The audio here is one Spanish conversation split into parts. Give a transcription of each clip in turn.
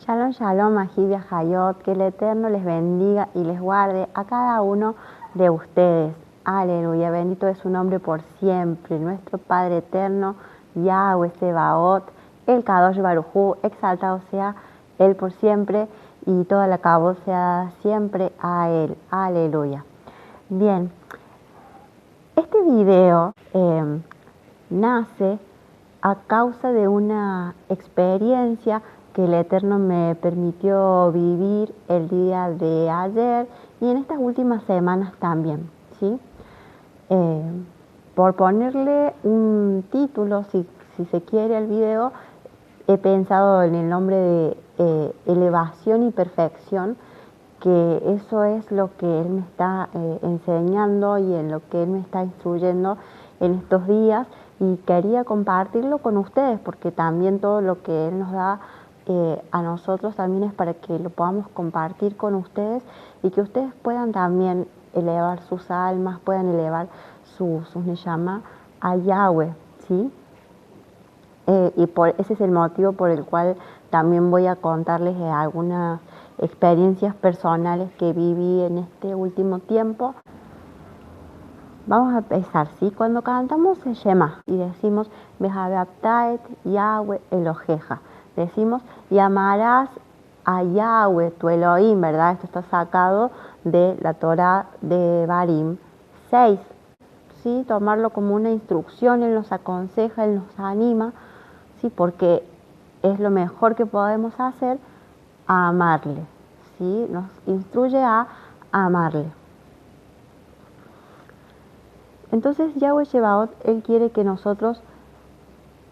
Shalom, shalom, Ajivia Hayot, que el Eterno les bendiga y les guarde a cada uno de ustedes. Aleluya, bendito es su nombre por siempre. Nuestro Padre Eterno, Yahweh Sebaot, el Kadosh Baruj Hu, exaltado sea Él por siempre y toda la cabo sea siempre a Él. Aleluya. Bien, este video nace a causa de una experiencia que el Eterno me permitió vivir el día de ayer y en estas últimas semanas también, ¿sí? Por ponerle un título, si se quiere, al video, he pensado en el nombre de elevación y perfección, que eso es lo que Él me está enseñando y en lo que Él me está instruyendo en estos días, y quería compartirlo con ustedes porque también todo lo que Él nos da a nosotros también es para que lo podamos compartir con ustedes y que ustedes puedan también elevar sus almas, puedan elevar sus neshama a Yahweh, ¿sí? Ese es el motivo por el cual también voy a contarles algunas experiencias personales que viví en este último tiempo. Vamos a empezar, ¿sí? Cuando cantamos el Shema y decimos Behabaptaet Yahweh Eloheja, decimos y amarás a Yahweh tu Elohim, ¿verdad? Esto está sacado de la Torah de Barim 6, ¿sí? Tomarlo como una instrucción, Él nos aconseja, Él nos anima, ¿sí? Porque es lo mejor que podemos hacer, a amarle, ¿sí? Nos instruye a amarle. Entonces Yahweh Shebaot, Él quiere que nosotros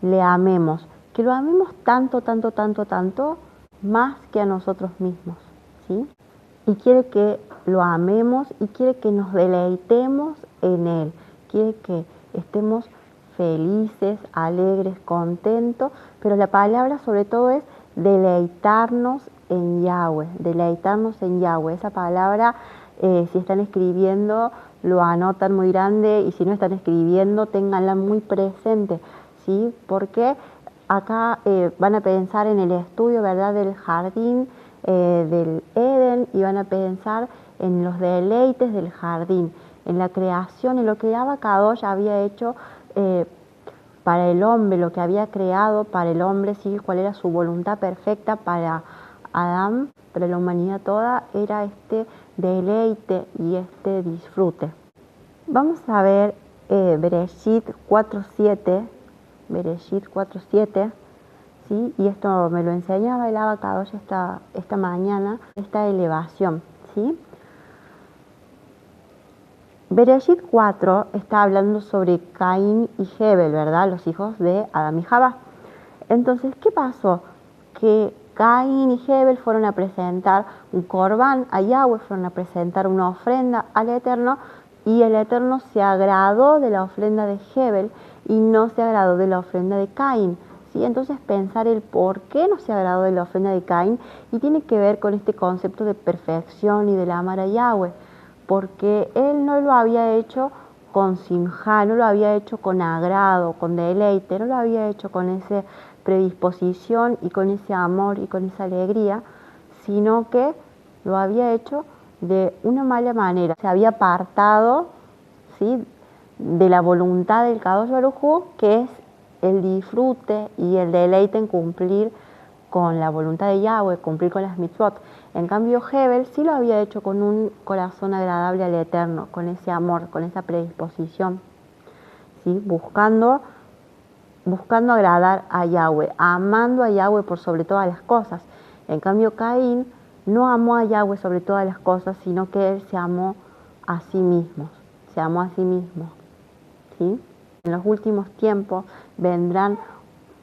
le amemos, que lo amemos tanto, tanto, tanto, tanto, más que a nosotros mismos, ¿sí? Y quiere que lo amemos y quiere que nos deleitemos en Él, quiere que estemos felices, alegres, contentos, pero la palabra sobre todo es deleitarnos en Yahweh, deleitarnos en Yahweh. Esa palabra, si están escribiendo, lo anotan muy grande, y si no están escribiendo, ténganla muy presente, ¿sí? Porque acá van a pensar en el estudio, ¿verdad?, del jardín del Edén, y van a pensar en los deleites del jardín, en la creación, en lo que Kadosh había hecho para el hombre, lo que había creado para el hombre, ¿sí? Cuál era su voluntad perfecta para Adán, para la humanidad toda, era este deleite y este disfrute. Vamos a ver Bereshit 4.7, Bereshit 4.7, ¿sí? Y esto me lo enseñaba el Kadosh esta mañana, esta elevación, ¿sí? Bereshit 4 está hablando sobre Caín y Hebel, ¿verdad? Los hijos de Adán y Jabá. Entonces, ¿qué pasó? Que Caín y Hebel fueron a presentar un corbán a Yahweh, fueron a presentar una ofrenda al Eterno, y el Eterno se agradó de la ofrenda de Hebel y no se agradó de la ofrenda de Caín, ¿sí? Entonces, pensar el por qué no se agradó de la ofrenda de Caín, y tiene que ver con este concepto de perfección y del amar a Yahweh, porque él no lo había hecho con simjá, no lo había hecho con agrado, con deleite, no lo había hecho con esa predisposición y con ese amor y con esa alegría, sino que lo había hecho de una mala manera. Se había apartado, ¿sí?, de la voluntad del Kadosh Baruj Hu, que es el disfrute y el deleite en cumplir con la voluntad de Yahweh, cumplir con las mitzvot. En cambio, Hebel sí lo había hecho con un corazón agradable al Eterno, con ese amor, con esa predisposición, ¿sí? Buscando agradar a Yahweh, amando a Yahweh por sobre todas las cosas. En cambio, Caín no amó a Yahweh sobre todas las cosas, sino que él se amó a sí mismo, ¿sí? En los últimos tiempos vendrán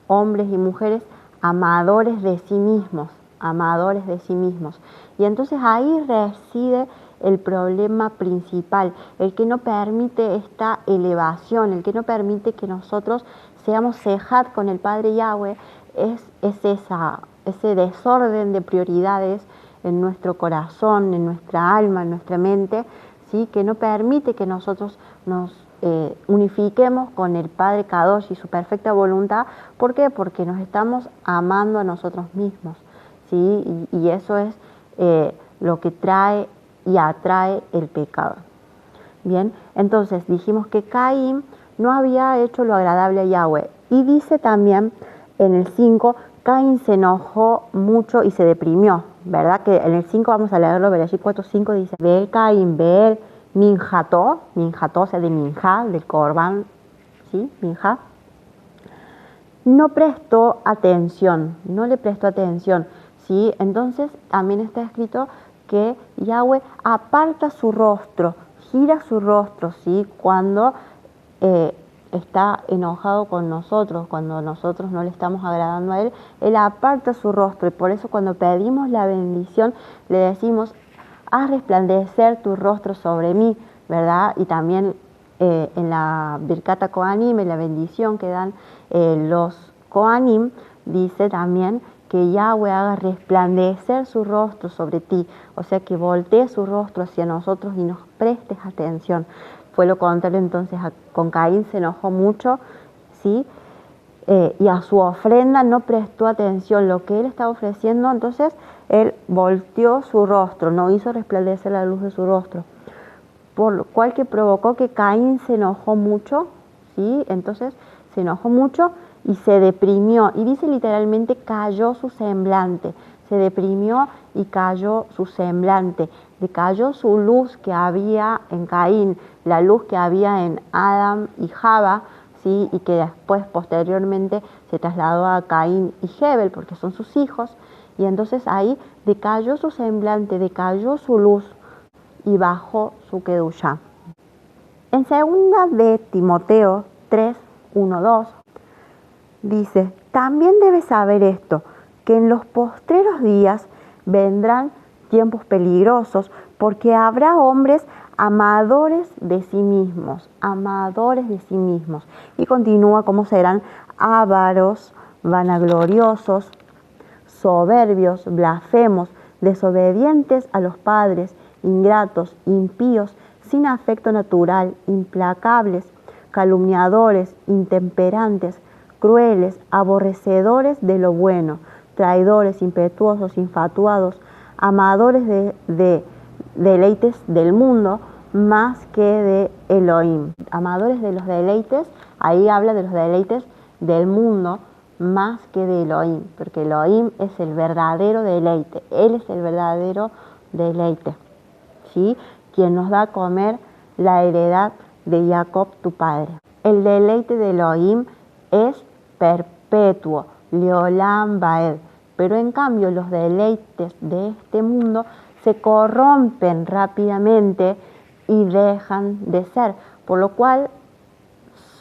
hombres y mujeres amadores de sí mismos, Y entonces ahí reside el problema principal, el que no permite esta elevación, el que no permite que nosotros seamos sejat con el Padre Yahweh, es ese desorden de prioridades en nuestro corazón, en nuestra alma, en nuestra mente, ¿sí?, que no permite que nosotros nos unifiquemos con el Padre Kadosh y su perfecta voluntad. ¿Por qué? Porque nos estamos amando a nosotros mismos, ¿sí? Y eso es lo que trae y atrae el pecado. Bien, entonces dijimos que Caín no había hecho lo agradable a Yahweh. Y dice también en el 5, Caín se enojó mucho y se deprimió, ¿verdad? Que en el 5 vamos a leerlo, Bereshit 4:5 dice, ve Caín, ve minjató, o sea, de minjá, del corbán, ¿sí? Minjá. No prestó atención, no le prestó atención, ¿sí? Entonces también está escrito que Yahweh aparta su rostro, gira su rostro, ¿sí? Cuando está enojado con nosotros, cuando nosotros no le estamos agradando a Él, Él aparta su rostro. Y por eso cuando pedimos la bendición, le decimos, haz resplandecer tu rostro sobre mí, ¿verdad? Y también en la Birkat Kohanim, en la bendición que dan los Kohanim, dice también que Yahweh haga resplandecer su rostro sobre ti, o sea que voltee su rostro hacia nosotros y nos prestes atención. Fue lo contrario entonces, con Caín se enojó mucho, ¿sí? Y a su ofrenda no prestó atención, lo que él estaba ofreciendo, entonces él volteó su rostro, no hizo resplandecer la luz de su rostro, por lo cual que provocó que Caín se enojó mucho, ¿sí? Entonces se enojó mucho y se deprimió, y dice literalmente cayó su semblante, se deprimió y cayó su semblante, decayó su luz que había en Caín, la luz que había en Adán y Java, ¿sí? Y que después posteriormente se trasladó a Caín y Hebel porque son sus hijos, y entonces ahí decayó su semblante, decayó su luz y bajó su kedushá. En segunda de Timoteo 3:1-2 dice, también debes saber esto, que en los postreros días vendrán tiempos peligrosos, porque habrá hombres amadores de sí mismos, Y continúa cómo serán ávaros, vanagloriosos, soberbios, blasfemos, desobedientes a los padres, ingratos, impíos, sin afecto natural, implacables, calumniadores, intemperantes, crueles, aborrecedores de lo bueno, traidores, impetuosos, infatuados, amadores de deleites del mundo más que de Elohim. Amadores de los deleites, ahí habla de los deleites del mundo más que de Elohim, porque Elohim es el verdadero deleite, Él es el verdadero deleite, ¿sí? Quien nos da a comer la heredad de Jacob, tu padre. El deleite de Elohim es perpetuo, Leolam Baed, pero en cambio los deleites de este mundo se corrompen rápidamente y dejan de ser, por lo cual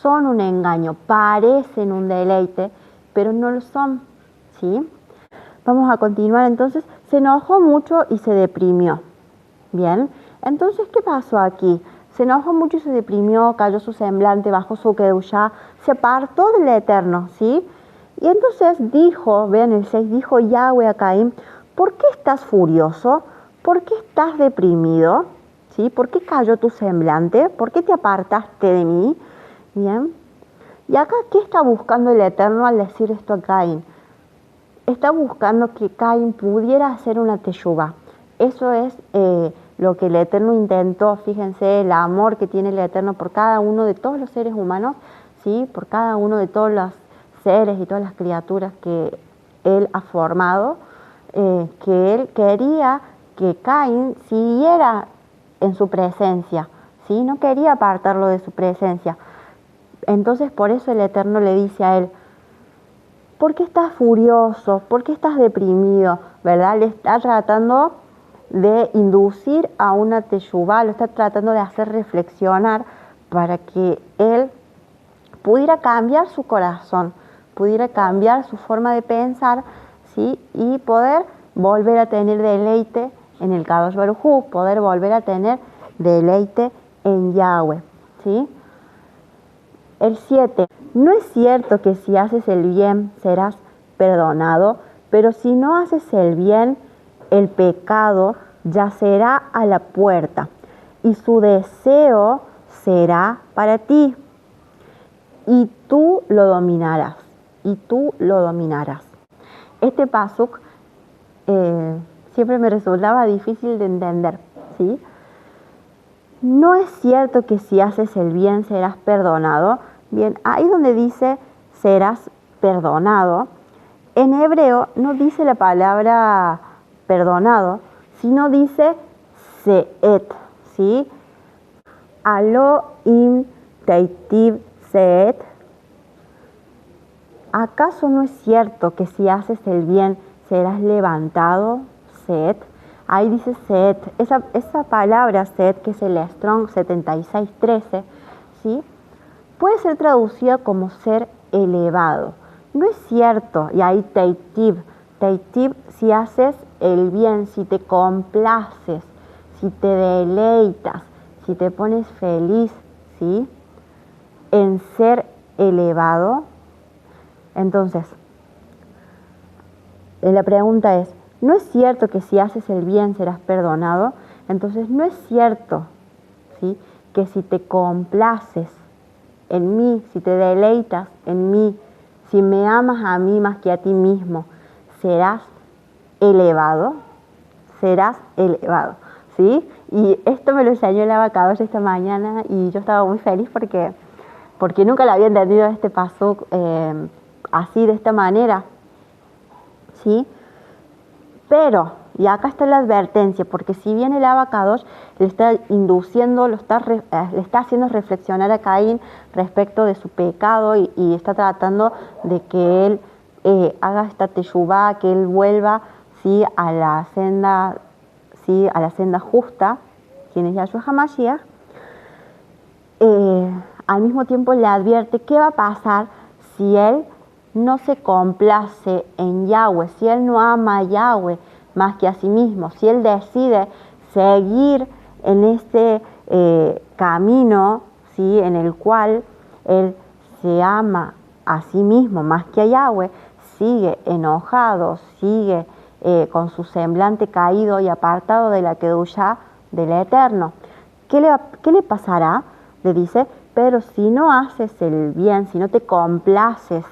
son un engaño, parecen un deleite, pero no lo son, ¿sí? Vamos a continuar entonces. Se enojó mucho y se deprimió. Bien, entonces, ¿qué pasó aquí? Se enojó mucho y se deprimió, cayó su semblante, bajó su kedushá, se apartó del Eterno, ¿sí? Y entonces dijo, vean el 6, dijo Yahweh a Caín, ¿por qué estás furioso? ¿Por qué estás deprimido? ¿Sí? ¿Por qué cayó tu semblante? ¿Por qué te apartaste de mí? Bien. Y acá, ¿qué está buscando el Eterno al decir esto a Caín? Está buscando que Caín pudiera hacer una teshuvá. Eso es lo que el Eterno intentó. Fíjense el amor que tiene el Eterno por cada uno de todos los seres humanos, ¿sí? Por cada uno de todos los seres y todas las criaturas que Él ha formado, que Él quería que Caín siguiera en su presencia, ¿sí? No quería apartarlo de su presencia. Entonces por eso el Eterno le dice a él, ¿por qué estás furioso? ¿Por qué estás deprimido? ¿Verdad? Le está tratando de inducir a una teshuvá, lo está tratando de hacer reflexionar para que él pudiera cambiar su corazón, pudiera cambiar su forma de pensar, ¿sí? Y poder volver a tener deleite en el Kadosh Baruj Hu, poder volver a tener deleite en Yahweh, ¿sí? El 7. No es cierto que si haces el bien serás perdonado, pero si no haces el bien, el pecado yacerá a la puerta y su deseo será para ti y tú lo dominarás, Este pasuk siempre me resultaba difícil de entender, ¿sí? No es cierto que si haces el bien serás perdonado. Bien, ahí donde dice serás perdonado, en hebreo no dice la palabra perdonado, sino dice seet, ¿sí? Alo im teitiv seet. ¿Acaso no es cierto que si haces el bien serás levantado? Seet. Ahí dice seet. Esa palabra seet, que es el Strong 7613, ¿sí? Puede ser traducida como ser elevado. No es cierto, y ahí teitiv, si haces el bien, si te complaces, si te deleitas, si te pones feliz, ¿sí? En ser elevado. Entonces, la pregunta es, ¿no es cierto que si haces el bien serás perdonado? Entonces, no es cierto, ¿sí? Que si te complaces en mí, si te deleitas en mí, si me amas a mí más que a ti mismo, serás elevado, ¿sí? Y esto me lo enseñó el abacadosh esta mañana y yo estaba muy feliz porque nunca lo había entendido este paso así, de esta manera, ¿sí? Pero, y acá está la advertencia, porque si bien el abacadosh le está induciendo, le está haciendo reflexionar a Caín respecto de su pecado y está tratando de que él haga esta teshuvá, que él vuelva, ¿sí? a la senda justa, quien es Yahshua HaMashiach, al mismo tiempo le advierte qué va a pasar si él no se complace en Yahweh, si él no ama a Yahweh más que a sí mismo, si él decide seguir en este camino, ¿sí? en el cual él se ama a sí mismo más que a Yahweh, sigue enojado, sigue con su semblante caído y apartado de la Kedushá del Eterno. ¿Qué le pasará? Le dice, pero si no haces el bien, si no te complaces,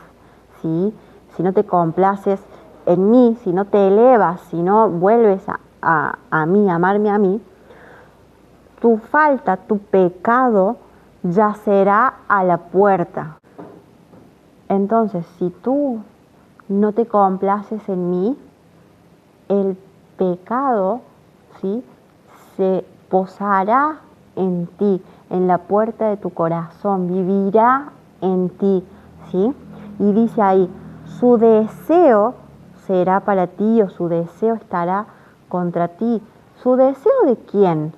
¿sí? Si no te complaces en mí, si no te elevas, si no vuelves a mí, a amarme a mí, tu falta, tu pecado yacerá a la puerta. Entonces, si tú no te complaces en mí, el pecado, ¿sí? se posará en ti, en la puerta de tu corazón, vivirá en ti, ¿sí? Y dice ahí, su deseo será para ti, o su deseo estará contra ti. ¿Su deseo de quién?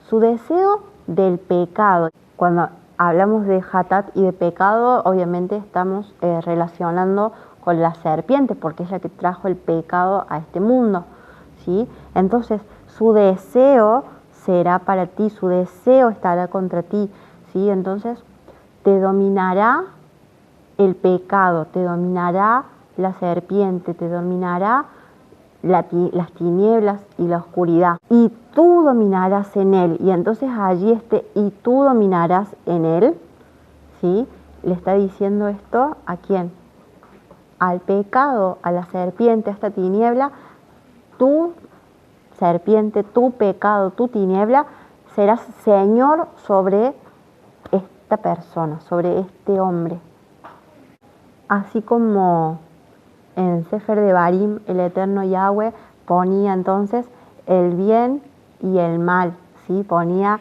Su deseo del pecado. Cuando hablamos de hatat y de pecado, obviamente estamos relacionando con la serpiente, porque es la que trajo el pecado a este mundo, ¿sí? Entonces, su deseo será para ti, su deseo estará contra ti, ¿sí? Entonces, te dominará el pecado, te dominará la serpiente, te dominará las tinieblas y la oscuridad. Y tú dominarás en él. Y entonces allí y tú dominarás en él, ¿sí? Le está diciendo esto ¿a quién? Al pecado, a la serpiente, a esta tiniebla. Tú, serpiente, tu pecado, tu tiniebla, serás señor sobre esta persona, sobre este hombre. Así como en Sefer de Barim, el eterno Yahweh ponía entonces el bien y el mal, ¿sí? Ponía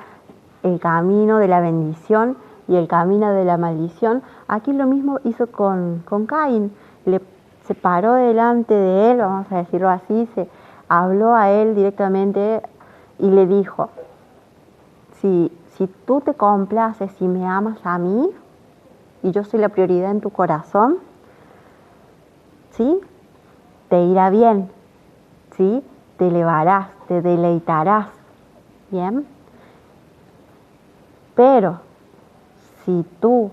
el camino de la bendición y el camino de la maldición. Aquí lo mismo hizo con Caín. Se paró delante de él, vamos a decirlo así, se habló a él directamente y le dijo, si tú te complaces y me amas a mí, y yo soy la prioridad en tu corazón, ¿sí? Te irá bien, ¿sí? Te elevarás, te deleitarás, ¿bien? Pero si tú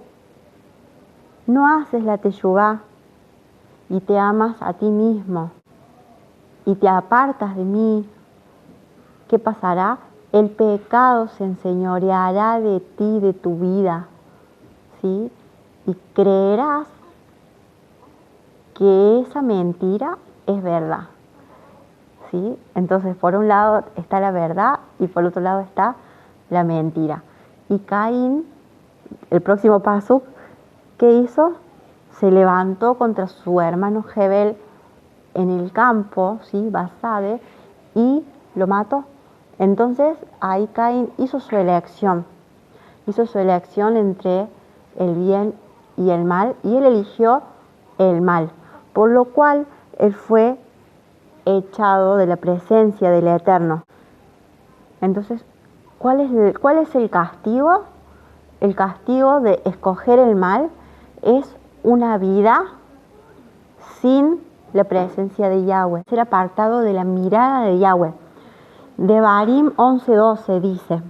no haces la teshuvá y te amas a ti mismo y te apartas de mí, ¿qué pasará? El pecado se enseñoreará de ti, de tu vida, ¿sí? Y creerás que esa mentira es verdad. ¿sí? Entonces, por un lado está la verdad y por otro lado está la mentira. Y Caín, el próximo paso, ¿qué hizo? Se levantó contra su hermano Hebel en el campo, ¿sí? Basade, y lo mató. Entonces, ahí Caín hizo su elección entre el bien y el mal, y él eligió el mal, por lo cual él fue echado de la presencia del Eterno. Entonces, ¿cuál es el castigo? El castigo de escoger el mal es una vida sin la presencia de Yahweh, ser apartado de la mirada de Yahweh. Devarim 11:12 dice: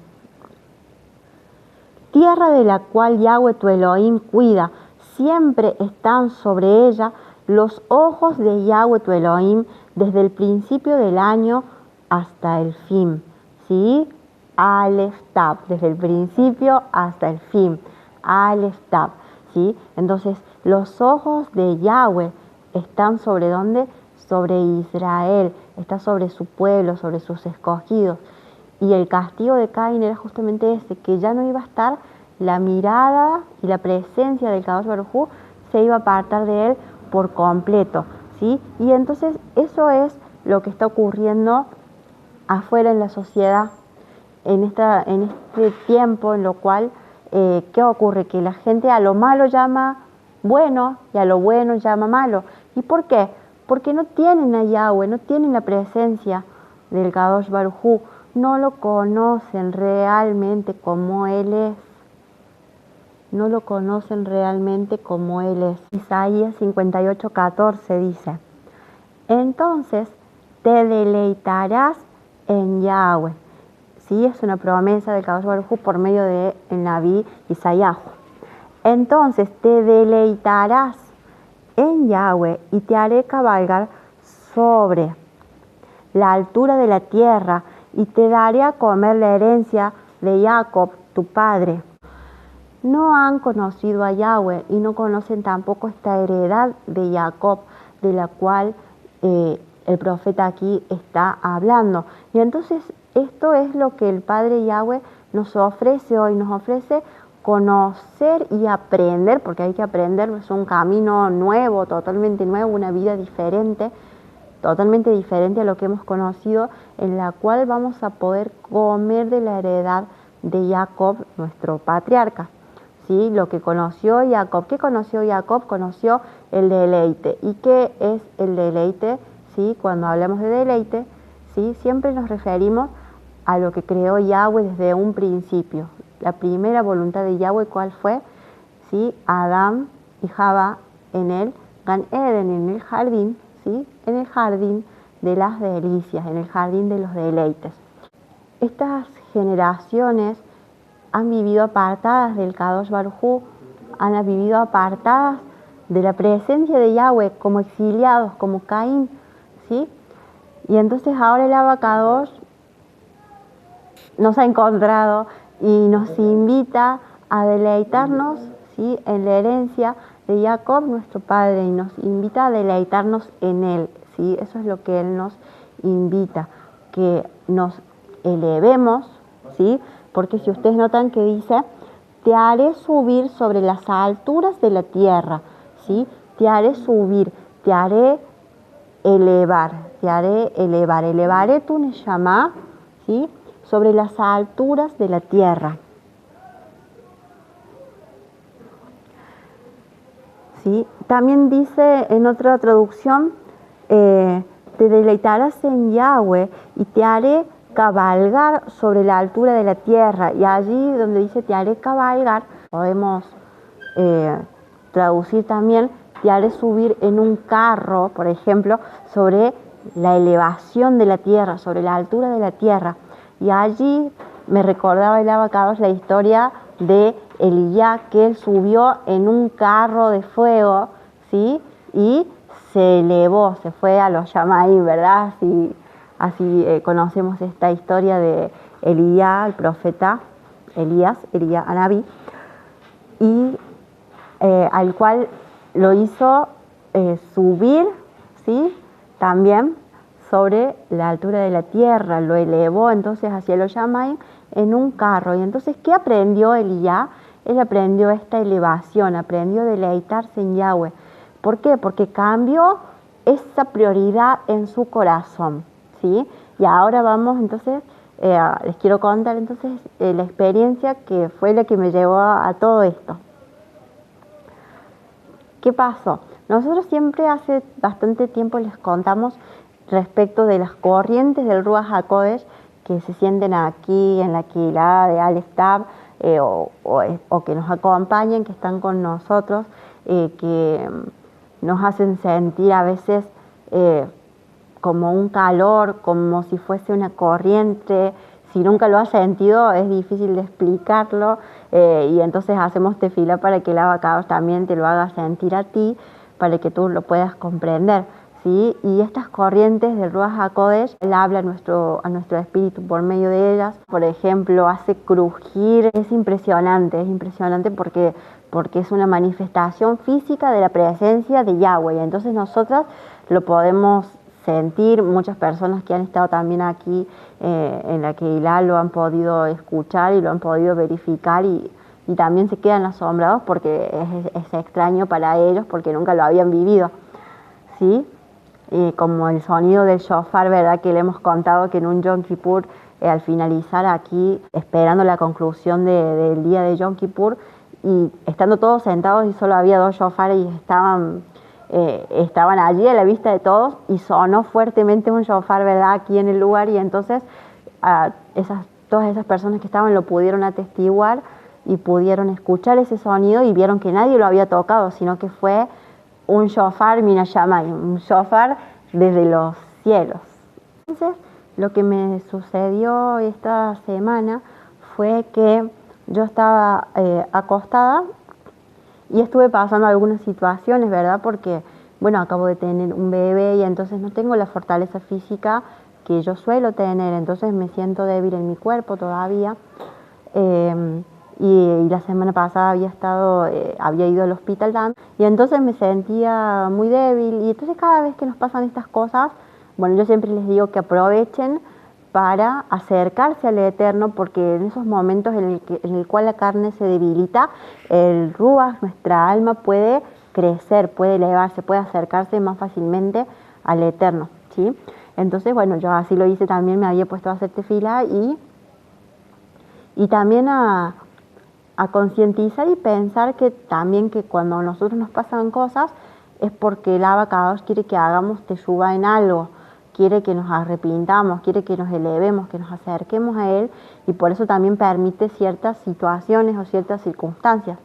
tierra de la cual Yahweh tu Elohim cuida, siempre están sobre ella los ojos de Yahweh tu Elohim desde el principio del año hasta el fin. ¿Sí? Alef Tab, desde el principio hasta el fin. Alef Tab. ¿Sí? Entonces, los ojos de Yahweh están sobre ¿dónde? Sobre Israel, está sobre su pueblo, sobre sus escogidos. Y el castigo de Caín era justamente ese, que ya no iba a estar la mirada y la presencia del Kadosh Baruj Hu, se iba a apartar de él por completo, ¿sí? Y entonces eso es lo que está ocurriendo afuera en la sociedad, en este tiempo en lo cual, ¿qué ocurre? Que la gente a lo malo llama bueno y a lo bueno llama malo. ¿Y por qué? Porque no tienen a Yahweh, no tienen la presencia del Kadosh Baruj Hu, no lo conocen realmente como Él es. No lo conocen realmente como Él es. Isaías 58:14 dice: entonces te deleitarás en Yahweh. Sí, es una promesa del Kadosh Baruj Hu por medio de el Naví Isaías. Entonces te deleitarás en Yahweh y te haré cabalgar sobre la altura de la tierra y te daré a comer la herencia de Jacob, tu padre. No han conocido a Yahweh y no conocen tampoco esta heredad de Jacob, de la cual el profeta aquí está hablando. Y entonces esto es lo que el Padre Yahweh nos ofrece hoy, nos ofrece conocer y aprender, porque hay que aprender, es un camino nuevo, totalmente nuevo, una vida diferente, totalmente diferente a lo que hemos conocido, en la cual vamos a poder comer de la heredad de Jacob, nuestro patriarca. ¿Sí? Lo que conoció Jacob. ¿Qué conoció Jacob? Conoció el deleite. ¿Y qué es el deleite? ¿Sí? Cuando hablamos de deleite, ¿sí? Siempre nos referimos a lo que creó Yahweh desde un principio. La primera voluntad de Yahweh, ¿cuál fue? ¿Sí? Adán y Jabá en el Gan Eden, en el jardín, ¿sí? En el jardín de las delicias, en el jardín de los deleites. Estas generaciones han vivido apartadas del Kadosh Baruj Hu, han vivido apartadas de la presencia de Yahweh, como exiliados, como Caín, ¿sí? Y entonces ahora el Abacadosh nos ha encontrado y nos invita a deleitarnos, ¿sí? En la herencia de Jacob, nuestro padre, y nos invita a deleitarnos en él, ¿sí? Eso es lo que él nos invita, que nos elevemos, ¿sí? Porque si ustedes notan que dice: te haré subir sobre las alturas de la tierra, ¿sí? Te haré subir, te haré elevar, elevaré tu neshama, ¿sí? Sobre las alturas de la tierra. ¿Sí? También dice en otra traducción: te deleitarás en Yahweh y te haré cabalgar sobre la altura de la tierra. Y allí donde dice te haré cabalgar, podemos traducir también te haré subir en un carro, por ejemplo, sobre la elevación de la tierra, sobre la altura de la tierra. Y allí me recordaba el Abacadosh la historia de Elías, que él subió en un carro de fuego, ¿sí? Y se elevó, se fue a los Shamaim, ¿verdad? Así conocemos esta historia de Elías, el profeta Elías Anabí, y al cual lo hizo subir, ¿sí? También sobre la altura de la tierra, lo elevó entonces hacia los Shamayim en un carro. Y entonces, ¿qué aprendió Elías? Él aprendió esta elevación, aprendió a deleitarse en Yahweh. ¿Por qué? Porque cambió esa prioridad en su corazón, ¿sí? Y ahora vamos entonces, les quiero contar entonces la experiencia que fue la que me llevó a todo esto. ¿Qué pasó? Nosotros siempre hace bastante tiempo les contamos respecto de las corrientes del Ruach HaKodesh que se sienten aquí en la Keilah de Aleph Tav, o que nos acompañan, que están con nosotros, que nos hacen sentir a veces como un calor, como si fuese una corriente. Si nunca lo has sentido, es difícil de explicarlo, y entonces hacemos tefila para que el Abacados también te lo haga sentir a ti, para que tú lo puedas comprender, ¿sí? Y estas corrientes del Ruach HaKodesh, él habla a nuestro espíritu por medio de ellas. Por ejemplo, hace crujir. Es impresionante porque es una manifestación física de la presencia de Yahweh. Y entonces nosotras lo podemos sentir. Muchas personas que han estado también aquí en la Keilah lo han podido escuchar y lo han podido verificar, y también se quedan asombrados porque es extraño para ellos, porque nunca lo habían vivido, ¿sí? Como el sonido del shofar, ¿verdad? Que le hemos contado que en un Yom Kippur, al finalizar aquí, esperando la conclusión del día de Yom Kippur, y estando todos sentados y solo había 2 shofar y estaban allí a la vista de todos, y sonó fuertemente un shofar, ¿verdad? Aquí en el lugar, y entonces todas esas personas que estaban lo pudieron atestiguar y pudieron escuchar ese sonido y vieron que nadie lo había tocado, sino que fue un shofar min hashamayim, un shofar desde los cielos. Entonces, lo que me sucedió esta semana fue que yo estaba acostada y estuve pasando algunas situaciones, ¿verdad? Porque, bueno, acabo de tener un bebé y entonces no tengo la fortaleza física que yo suelo tener, entonces me siento débil en mi cuerpo todavía. Y la semana pasada había ido al hospital también, y entonces me sentía muy débil. Y entonces cada vez que nos pasan estas cosas, bueno, yo siempre les digo que aprovechen para acercarse al Eterno, porque en esos momentos en el cual la carne se debilita, el Ruach, nuestra alma, puede crecer, puede elevarse, puede acercarse más fácilmente al Eterno, ¿sí? Entonces, bueno, yo así lo hice también, me había puesto a hacer tefila y también a concientizar y pensar que también que cuando a nosotros nos pasan cosas es porque el Abacados quiere que hagamos teshuvá en algo, quiere que nos arrepintamos, quiere que nos elevemos, que nos acerquemos a Él, y por eso también permite ciertas situaciones o ciertas circunstancias.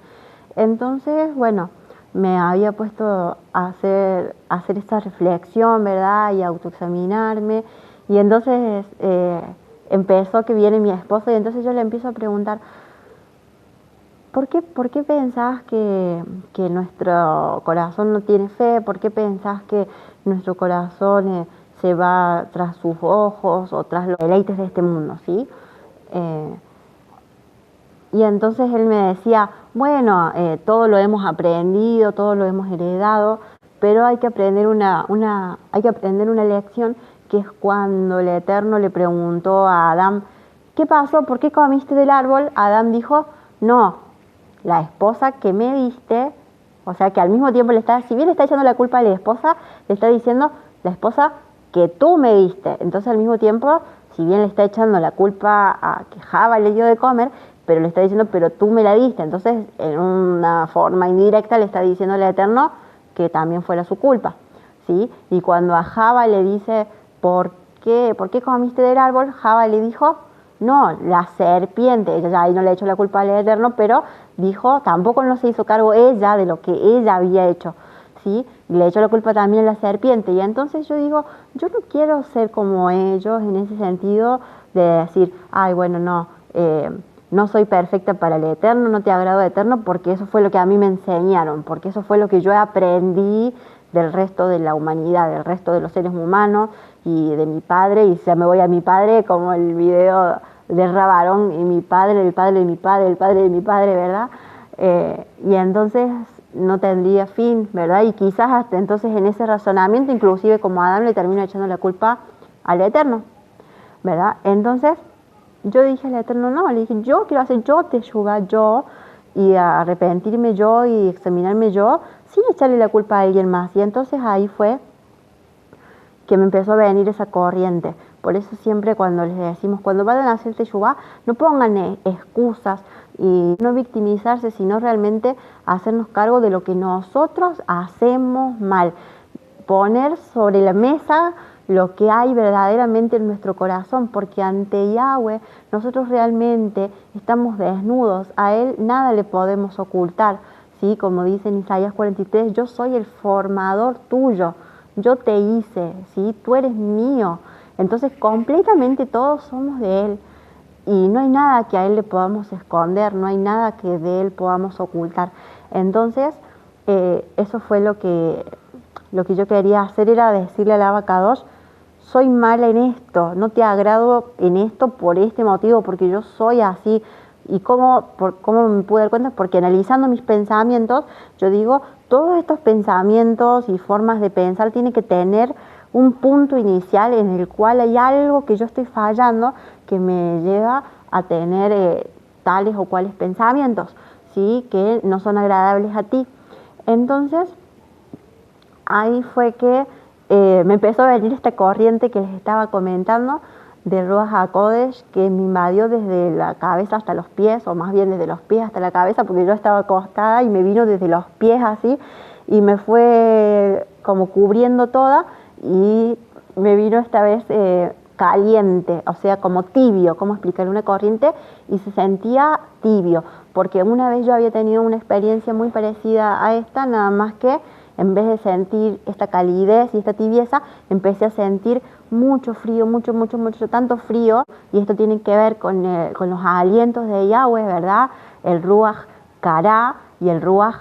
Entonces, bueno, me había puesto a hacer esta reflexión, ¿verdad? Y autoexaminarme, y entonces empezó que viene mi esposo, y entonces yo le empiezo a preguntar: ¿por qué pensás que nuestro corazón no tiene fe? ¿Por qué pensás que nuestro corazón se va tras sus ojos o tras los deleites de este mundo, ¿sí? Y entonces él me decía: bueno, todo lo hemos aprendido, todo lo hemos heredado, pero hay que aprender una lección, que es cuando el Eterno le preguntó a Adán: ¿qué pasó? ¿Por qué comiste del árbol? Adán dijo: no, la esposa que me diste. O sea que al mismo tiempo si bien le está echando la culpa a la esposa, le está diciendo: la esposa que tú me diste. Entonces al mismo tiempo, si bien le está echando la culpa a que Java le dio de comer, pero le está diciendo: pero tú me la diste. Entonces, en una forma indirecta, le está diciendo al Eterno que también fuera su culpa, ¿sí? Y cuando a Java le dice: ¿por qué comiste del árbol? Java le dijo: no, la serpiente. Ella ya ahí no le echó la culpa al Eterno, pero dijo, tampoco no se hizo cargo ella de lo que ella había hecho, ¿sí? Y le echó la culpa también a la serpiente. Y entonces yo digo, yo no quiero ser como ellos en ese sentido de decir: ay, bueno, no soy perfecta para el Eterno, no te agrado Eterno, porque eso fue lo que a mí me enseñaron, porque eso fue lo que yo aprendí del resto de la humanidad, del resto de los seres humanos y de mi padre. Y ya me voy a mi padre, como el video de Rabarón, y mi padre, el padre de mi padre, el padre de mi padre, ¿verdad? Y entonces no tendría fin, ¿verdad? Y quizás hasta entonces en ese razonamiento, inclusive como Adán, le termino echando la culpa al Eterno, ¿verdad? Entonces yo dije al Eterno, no, le dije, yo quiero hacer yo teshuva, yo, y arrepentirme yo y examinarme yo, sin echarle la culpa a alguien más. Y entonces ahí fue que me empezó a venir esa corriente. Por eso siempre cuando les decimos, cuando vayan a hacer teshuva, no pongan excusas y no victimizarse, sino realmente hacernos cargo de lo que nosotros hacemos mal. Poner sobre la mesa lo que hay verdaderamente en nuestro corazón, porque ante Yahweh nosotros realmente estamos desnudos, a Él nada le podemos ocultar, ¿sí? Como dice en Isaías 43, yo soy el formador tuyo, yo te hice, ¿sí? Tú eres mío. Entonces completamente todos somos de Él y no hay nada que a Él le podamos esconder, no hay nada que de Él podamos ocultar. Entonces eso fue lo que yo quería hacer, era decirle al Abacadosh, soy mala en esto, no te agrado en esto por este motivo, porque yo soy así. ¿Y cómo me pude dar cuenta? Porque analizando mis pensamientos, yo digo, todos estos pensamientos y formas de pensar tienen que tener un punto inicial en el cual hay algo que yo estoy fallando que me lleva a tener tales o cuales pensamientos, ¿sí? Que no son agradables a ti. Entonces, ahí fue que me empezó a venir esta corriente que les estaba comentando de Ruach HaKodesh, que me invadió desde la cabeza hasta los pies, o más bien desde los pies hasta la cabeza, porque yo estaba acostada y me vino desde los pies así, y me fue como cubriendo toda, y me vino esta vez caliente, o sea, como tibio, ¿cómo explicar? Una corriente, y se sentía tibio, porque una vez yo había tenido una experiencia muy parecida a esta, nada más que en vez de sentir esta calidez y esta tibieza, empecé a sentir mucho frío, mucho, tanto frío, y esto tiene que ver con los alientos de Yahweh, ¿verdad? El Ruach Kará y el Ruach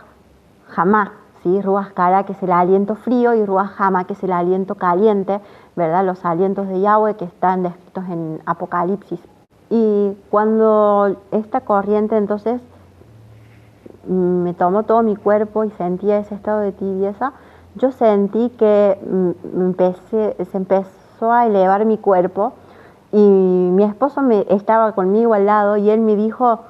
Hamá, ¿sí? Ruach Kará, que es el aliento frío, y Ruach Hamá, que es el aliento caliente, ¿verdad? Los alientos de Yahweh que están descritos en Apocalipsis. Y cuando esta corriente entonces me tomó todo mi cuerpo y sentía ese estado de tibieza, yo sentí que se empezó a elevar mi cuerpo, y mi esposo estaba conmigo al lado y él me dijo,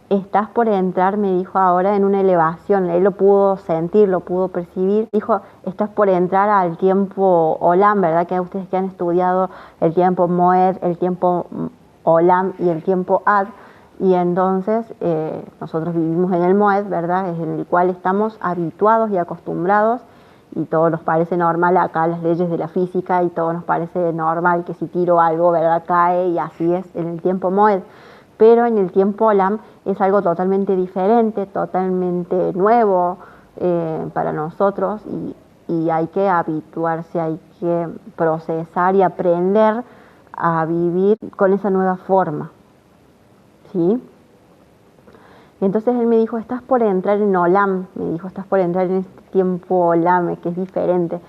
estás por entrar, me dijo ahora, en una elevación. Él lo pudo sentir, lo pudo percibir. Dijo, estás por entrar al tiempo Olam, ¿verdad? Que ustedes que han estudiado el tiempo Moed, el tiempo Olam y el tiempo Ad. Y entonces nosotros vivimos en el Moed, ¿verdad? Es en el cual estamos habituados y acostumbrados, y todo nos parece normal acá, las leyes de la física, y todo nos parece normal que si tiro algo, ¿verdad? Cae, y así es en el tiempo Moed. Pero en el tiempo Olam es algo totalmente diferente, totalmente nuevo para nosotros, y hay que habituarse, hay que procesar y aprender a vivir con esa nueva forma, ¿sí? Y entonces él me dijo, estás por entrar en Olam, me dijo, estás por entrar en este tiempo Olam, que es diferente.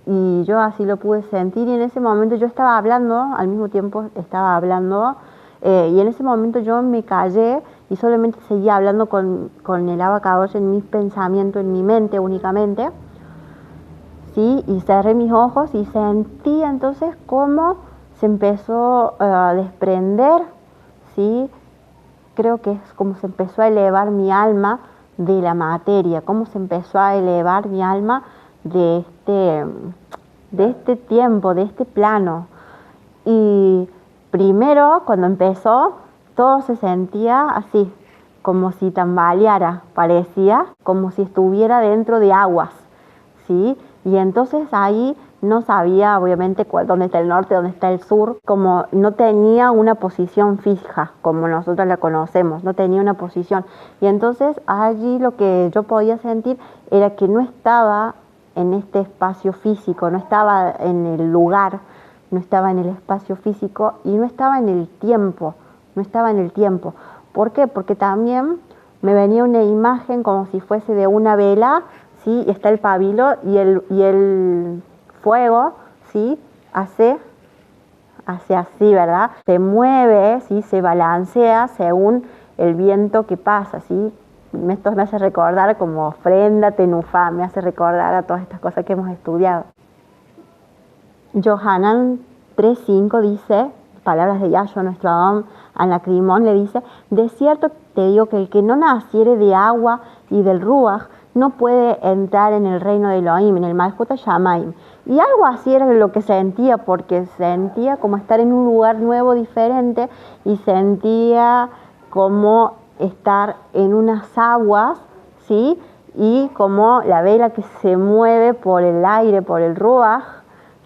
Y yo así lo pude sentir, y en ese momento yo estaba hablando, al mismo tiempo estaba hablando, y en ese momento yo me callé y solamente seguía hablando con el Abacadosh en mis pensamientos, en mi mente únicamente, ¿sí? Y cerré mis ojos y sentí entonces cómo se empezó a desprender, ¿sí? Creo que es como se empezó a elevar mi alma de la materia, cómo se empezó a elevar mi alma de este tiempo, de este plano. Y primero, cuando empezó, todo se sentía así, como si tambaleara, parecía como si estuviera dentro de aguas, ¿sí? Y entonces ahí no sabía, obviamente, dónde está el norte, dónde está el sur, como no tenía una posición fija, como nosotros la conocemos, no tenía una posición. Y entonces allí lo que yo podía sentir era que no estaba en este espacio físico, no estaba en el lugar, no estaba en el espacio físico, y no estaba en el tiempo, no estaba en el tiempo. ¿Por qué? Porque también me venía una imagen como si fuese de una vela, ¿sí? Está el pabilo y el fuego, ¿sí? Hace así, ¿verdad? Se mueve, ¿sí? Se balancea según el viento que pasa, ¿sí? Esto me hace recordar como ofrenda, tenufá, me hace recordar a todas estas cosas que hemos estudiado. Yohanan 3:5 dice, palabras de Yahshua, nuestro Adón Anacrimón, le dice: de cierto te digo que el que no naciere de agua y del Ruach no puede entrar en el reino de Elohim, en el Malchut Shamayim. Y algo así era lo que sentía, porque sentía como estar en un lugar nuevo, diferente, y sentía como estar en unas aguas, ¿sí? Y como la vela que se mueve por el aire, por el Ruach,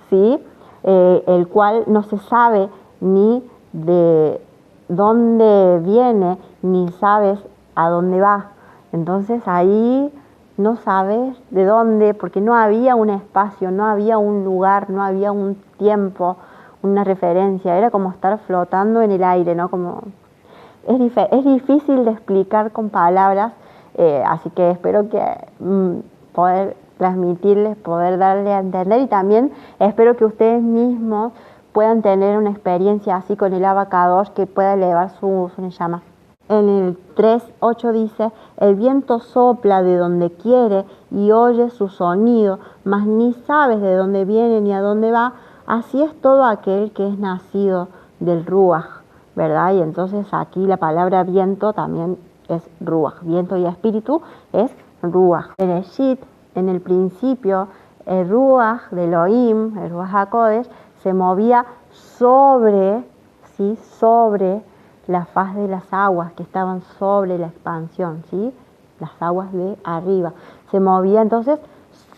¿sí? El cual no se sabe ni de dónde viene, ni sabes a dónde va. Entonces ahí no sabes de dónde, porque no había un espacio, no había un lugar, no había un tiempo, una referencia. Era como estar flotando en el aire, ¿no? Como es difícil de explicar con palabras, así que espero que poder transmitirles, poder darle a entender, y también espero que ustedes mismos puedan tener una experiencia así con el Abacadosh, que pueda elevar su llama. En el 3:8 dice: el viento sopla de donde quiere y oye su sonido, mas ni sabes de dónde viene ni a dónde va. Así es todo aquel que es nacido del Ruach, ¿verdad? Y entonces aquí la palabra viento también es Ruach. Viento y espíritu es Ruach. Bereshit, en el principio, el Ruach de Elohim, el Ruach HaKodesh, se movía sobre, ¿sí? Sobre la faz de las aguas que estaban sobre la expansión, ¿sí? Las aguas de arriba. Se movía entonces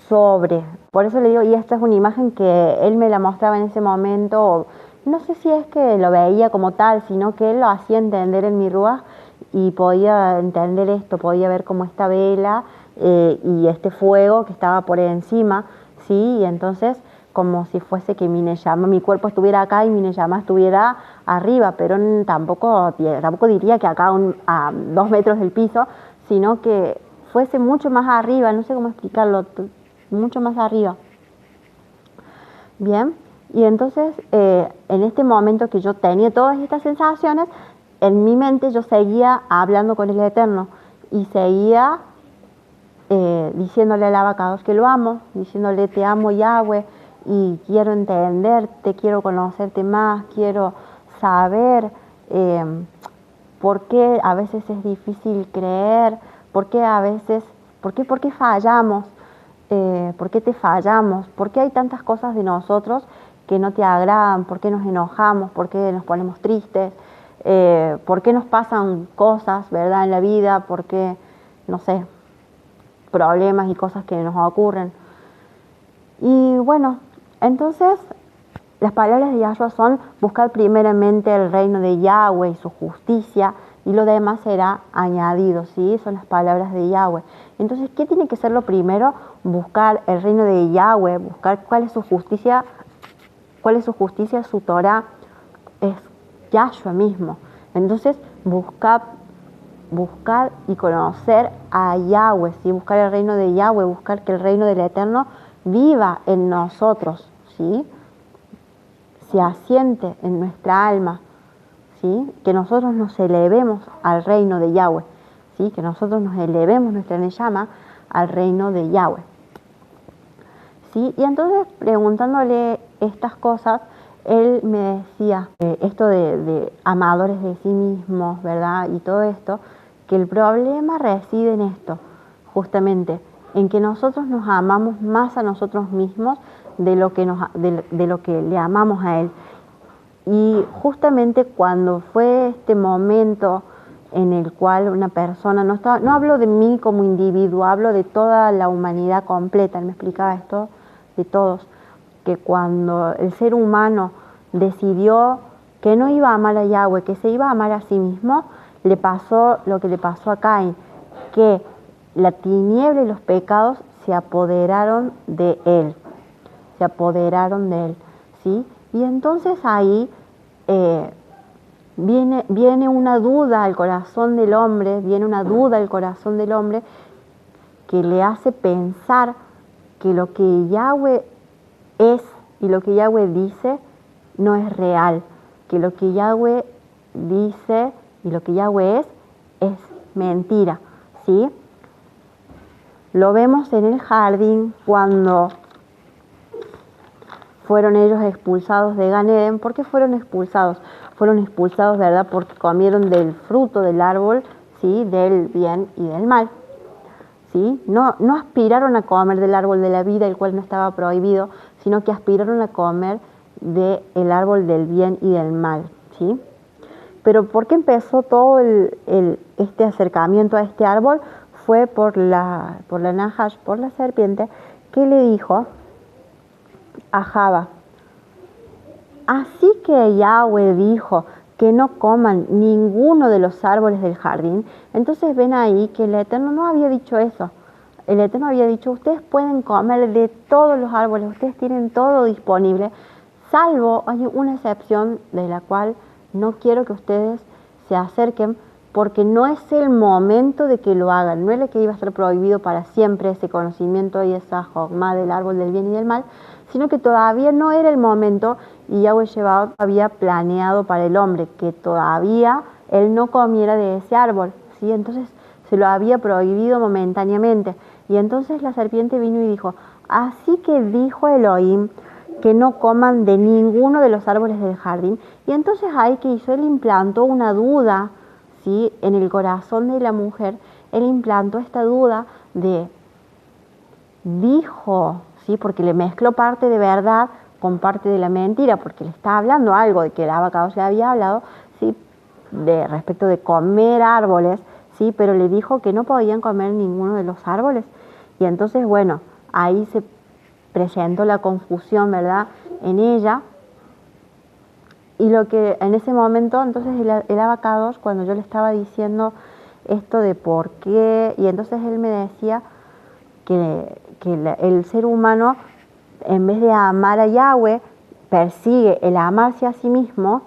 sobre. Por eso le digo, y esta es una imagen que él me la mostraba en ese momento. No sé si es que lo veía como tal, sino que él lo hacía entender en mi Ruach, y podía entender esto, podía ver como esta vela y este fuego que estaba por encima, ¿sí? Y entonces como si fuese que mi Neyama, mi cuerpo estuviera acá y mi Neyama estuviera arriba, pero tampoco diría que acá a 2 metros del piso, sino que fuese mucho más arriba, no sé cómo explicarlo, mucho más arriba. Bien, y entonces en este momento que yo tenía todas estas sensaciones, en mi mente yo seguía hablando con el Eterno y seguía diciéndole al Abacadosh que lo amo, diciéndole: te amo, Yahweh, y quiero entenderte, quiero conocerte más, quiero saber por qué a veces es difícil creer, por qué a veces, por qué fallamos, por qué te fallamos, por qué hay tantas cosas de nosotros que no te agradan, por qué nos enojamos, por qué nos ponemos tristes, por qué nos pasan cosas, ¿verdad?, en la vida, por qué, no sé, problemas y cosas que nos ocurren. Y bueno, entonces las palabras de Yahshua son: buscar primeramente el reino de Yahweh y su justicia, y lo demás será añadido, ¿sí? Son las palabras de Yahweh. Entonces, ¿qué tiene que ser lo primero? Buscar el reino de Yahweh, buscar cuál es su justicia, su Torah, es Yahshua mismo. Entonces, buscar y conocer a Yahweh, ¿sí? Buscar el reino de Yahweh, buscar que el reino del Eterno viva en nosotros, ¿sí? Se asiente en nuestra alma, ¿sí? Que nosotros nos elevemos al reino de Yahweh, ¿sí? Que nosotros nos elevemos nuestra Neyama al reino de Yahweh, ¿sí? Y entonces, preguntándole estas cosas, él me decía esto de amadores de sí mismos, ¿verdad? Y todo esto, que el problema reside en esto, justamente, en que nosotros nos amamos más a nosotros mismos de lo que le amamos a Él. Y justamente cuando fue este momento en el cual una persona, no hablo de mí como individuo, hablo de toda la humanidad completa, él me explicaba esto, de todos, que cuando el ser humano decidió que no iba a amar a Yahweh, que se iba a amar a sí mismo, le pasó lo que le pasó a Caín, que la tiniebla y los pecados se apoderaron de él, ¿sí? Y entonces ahí viene una duda al corazón del hombre, que le hace pensar que lo que Yahweh es y lo que Yahweh dice no es real, que lo que Yahweh dice y lo que Yahweh es mentira, ¿sí? Lo vemos en el jardín cuando fueron ellos expulsados de Gan Eden. ¿Por qué fueron expulsados? Fueron expulsados, ¿verdad?, porque comieron del fruto del árbol, ¿sí?, del bien y del mal. ¿Sí? No aspiraron a comer del árbol de la vida, el cual no estaba prohibido, sino que aspiraron a comer del árbol del bien y del mal. ¿Sí? Pero ¿por qué empezó todo este acercamiento a este árbol? Fue por la Nahash, por la serpiente, que le dijo a Java: así que Yahweh dijo que no coman ninguno de los árboles del jardín. Entonces ven ahí que el Eterno no había dicho eso. El Eterno había dicho: ustedes pueden comer de todos los árboles, ustedes tienen todo disponible, salvo hay una excepción de la cual no quiero que ustedes se acerquen, porque no es el momento de que lo hagan. No es que iba a estar prohibido para siempre ese conocimiento y esa jogma del árbol del bien y del mal, sino que todavía no era el momento, y Yahweh Shebaot había planeado para el hombre que todavía él no comiera de ese árbol, ¿sí? Entonces se lo había prohibido momentáneamente. Y entonces la serpiente vino y dijo: así que dijo Elohim que no coman de ninguno de los árboles del jardín. Y entonces ahí que hizo, él implantó una duda, ¿sí?, en el corazón de la mujer. Él implantó esta duda de, dijo, ¿sí?, porque le mezcló parte de verdad con parte de la mentira, porque le está hablando algo de que el abacados le había hablado, ¿sí?, de respecto de comer árboles, ¿sí?, pero le dijo que no podían comer ninguno de los árboles. Y entonces, bueno, ahí se presentó la confusión, ¿verdad?, en ella. Y lo que en ese momento, entonces el abacados, cuando yo le estaba diciendo esto de por qué, y entonces él me decía que el ser humano, en vez de amar a Yahweh, persigue el amarse a sí mismo,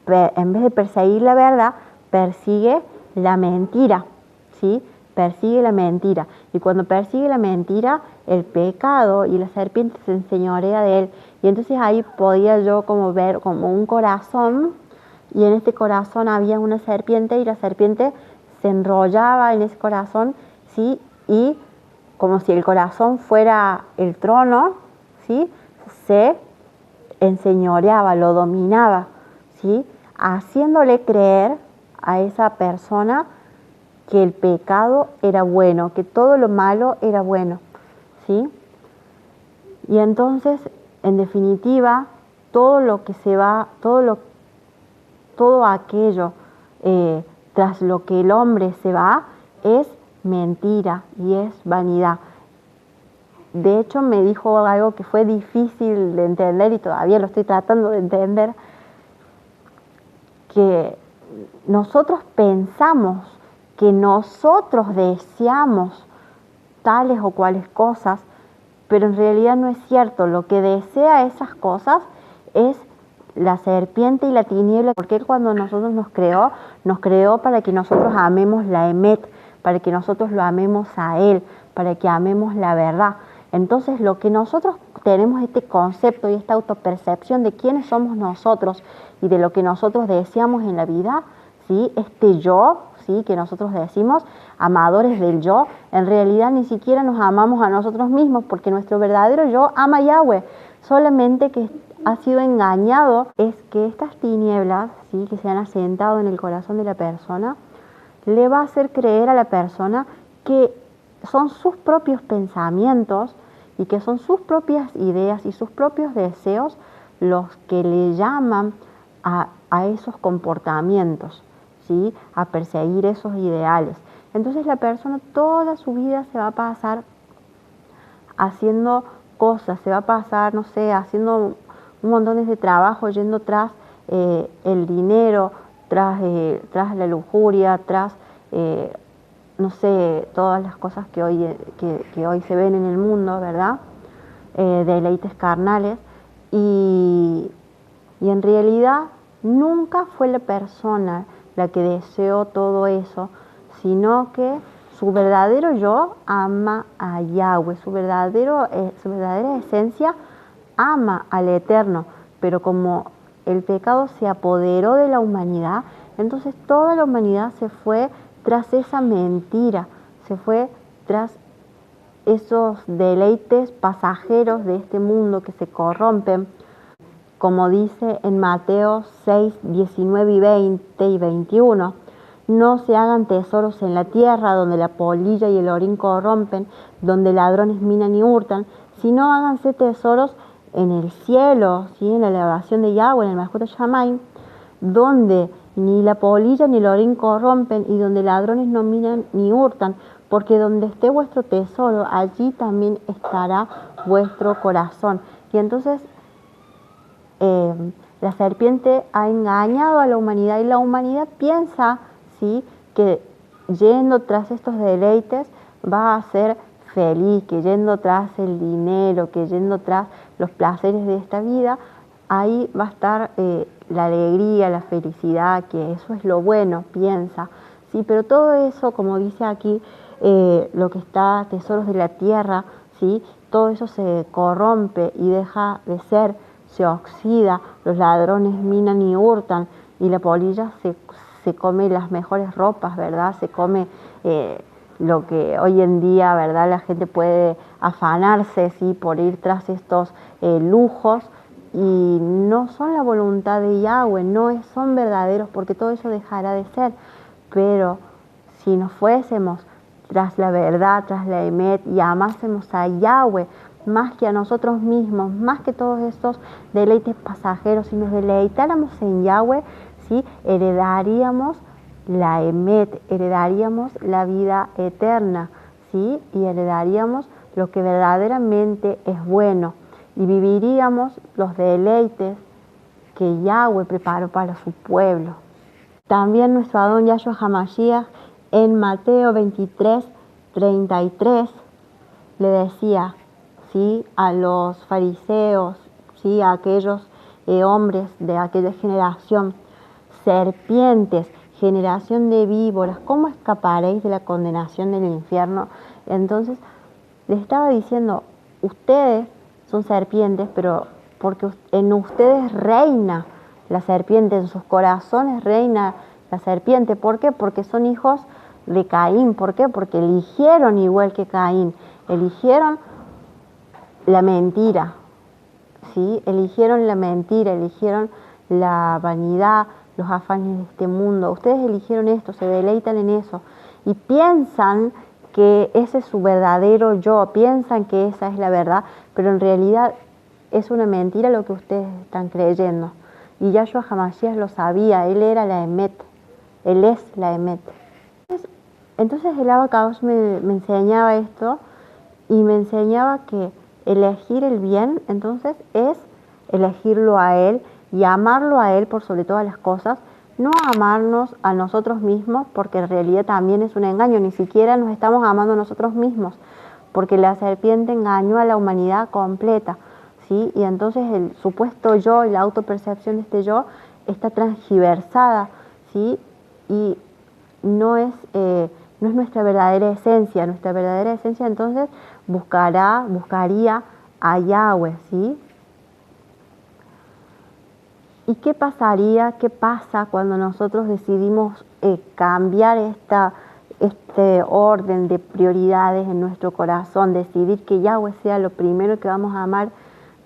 en vez de perseguir la verdad, persigue la mentira, ¿sí? Persigue la mentira. Y cuando persigue la mentira, el pecado y la serpiente se enseñorea de él. Y entonces ahí podía yo como ver como un corazón, y en este corazón había una serpiente, y la serpiente se enrollaba en ese corazón, ¿sí? Y como si el corazón fuera el trono, ¿sí?, se enseñoreaba, lo dominaba, ¿sí?, haciéndole creer a esa persona que el pecado era bueno, que todo lo malo era bueno, ¿sí? Y entonces, en definitiva, todo lo que se va, todo aquello tras lo que el hombre se va, es mentira y es vanidad. De hecho, me dijo algo que fue difícil de entender y todavía lo estoy tratando de entender, que nosotros pensamos que nosotros deseamos tales o cuales cosas, pero en realidad no es cierto. Lo que desea esas cosas es la serpiente y la tiniebla, porque Él, cuando nosotros nos creó para que nosotros amemos la Emet, para que nosotros lo amemos a Él, para que amemos la verdad. Entonces, lo que nosotros tenemos, este concepto y esta autopercepción de quiénes somos nosotros y de lo que nosotros deseamos en la vida, ¿sí?, este yo, ¿sí?, que nosotros decimos amadores del yo, en realidad ni siquiera nos amamos a nosotros mismos, porque nuestro verdadero yo ama a Yahweh, solamente que ha sido engañado. Es que estas tinieblas, ¿sí?, que se han asentado en el corazón de la persona, le va a hacer creer a la persona que son sus propios pensamientos y que son sus propias ideas y sus propios deseos los que le llaman a esos comportamientos, ¿sí?, a perseguir esos ideales. Entonces la persona toda su vida se va a pasar haciendo cosas, se va a pasar, no sé, haciendo un montón de trabajo, yendo tras el dinero, tras la lujuria, tras, no sé, todas las cosas que hoy se ven en el mundo, ¿verdad? Deleites carnales. Y en realidad nunca fue la persona la que deseó todo eso, sino que su verdadero yo ama a Yahweh, su verdadera esencia ama al Eterno, pero como el pecado se apoderó de la humanidad, entonces toda la humanidad se fue tras esa mentira, se fue tras esos deleites pasajeros de este mundo que se corrompen, como dice en Mateo 6, 19 y 20 y 21. No se hagan tesoros en la tierra, donde la polilla y el orín corrompen, donde ladrones minan y hurtan, sino háganse tesoros en el cielo, ¿sí? En la elevación de Yahweh, en el Malhut Shamayim, donde ni la polilla ni el orín corrompen y donde ladrones no minan ni hurtan, porque donde esté vuestro tesoro, allí también estará vuestro corazón. Y entonces la serpiente ha engañado a la humanidad y la humanidad piensa, ¿sí?, que yendo tras estos deleites va a ser feliz, que yendo tras el dinero, que yendo tras los placeres de esta vida, ahí va a estar la alegría, la felicidad, que eso es lo bueno, piensa. Sí, pero todo eso, como dice aquí, lo que está tesoros de la tierra, ¿sí?, todo eso se corrompe y deja de ser, se oxida, los ladrones minan y hurtan y la polilla se come las mejores ropas, ¿verdad? Se come lo que hoy en día, ¿verdad?, la gente puede afanarse, ¿sí?, por ir tras estos lujos, y no son la voluntad de Yahweh, no son verdaderos, porque todo eso dejará de ser. Pero si nos fuésemos tras la verdad, tras la Emet, y amásemos a Yahweh más que a nosotros mismos, más que todos estos deleites pasajeros, si nos deleitáramos en Yahweh, ¿sí?, heredaríamos la Emet, heredaríamos la vida eterna, ¿sí?, y heredaríamos lo que verdaderamente es bueno, y viviríamos los deleites que Yahweh preparó para su pueblo. También nuestro Adón Yahshua HaMashiach en Mateo 23, 33 le decía, ¿sí?, a los fariseos, ¿sí?, a aquellos hombres de aquella generación: serpientes, generación de víboras, ¿cómo escaparéis de la condenación del infierno? Entonces les estaba diciendo, ustedes son serpientes, pero porque en ustedes reina la serpiente, en sus corazones reina la serpiente. ¿Por qué? Porque son hijos de Caín. ¿Por qué? Porque eligieron igual que Caín, eligieron la mentira, ¿sí? Eligieron la mentira, eligieron la vanidad, los afanes de este mundo. Ustedes eligieron esto, se deleitan en eso y piensan que ese es su verdadero yo, piensan que esa es la verdad, pero en realidad es una mentira lo que ustedes están creyendo. Y Yahshua HaMashiach lo sabía, él era la Emet, él es la Emet. Entonces el Abba Kadosh me enseñaba esto, y me enseñaba que elegir el bien, entonces, es elegirlo a Él y amarlo a Él por sobre todas las cosas, no amarnos a nosotros mismos, porque en realidad también es un engaño, ni siquiera nos estamos amando a nosotros mismos, porque la serpiente engañó a la humanidad completa, ¿sí? Y entonces el supuesto yo y la autopercepción de este yo está transgiversada, ¿sí? Y no es nuestra verdadera esencia. Nuestra verdadera esencia entonces buscaría a Yahweh, ¿sí? ¿Y qué pasaría, qué pasa cuando nosotros decidimos cambiar este orden de prioridades en nuestro corazón, decidir que Yahweh sea lo primero que vamos a amar,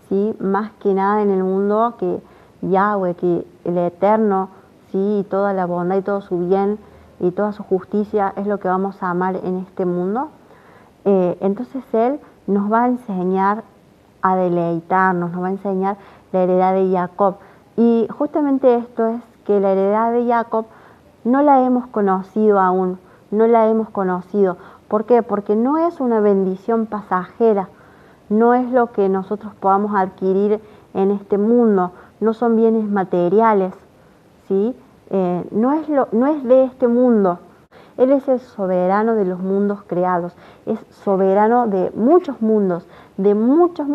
¿sí?, más que nada en el mundo, que Yahweh, que el Eterno, ¿sí?, y toda la bondad y todo su bien y toda su justicia es lo que vamos a amar en este mundo? Entonces Él nos va a enseñar a deleitarnos, nos va a enseñar la heredad de Jacob. Y justamente esto es que la heredad de Jacob no la hemos conocido aún, no la hemos conocido. ¿Por qué? Porque no es una bendición pasajera, no es lo que nosotros podamos adquirir en este mundo, no son bienes materiales, ¿sí? No es de este mundo. Él es el soberano de los mundos creados, es soberano de muchos mundos, de muchas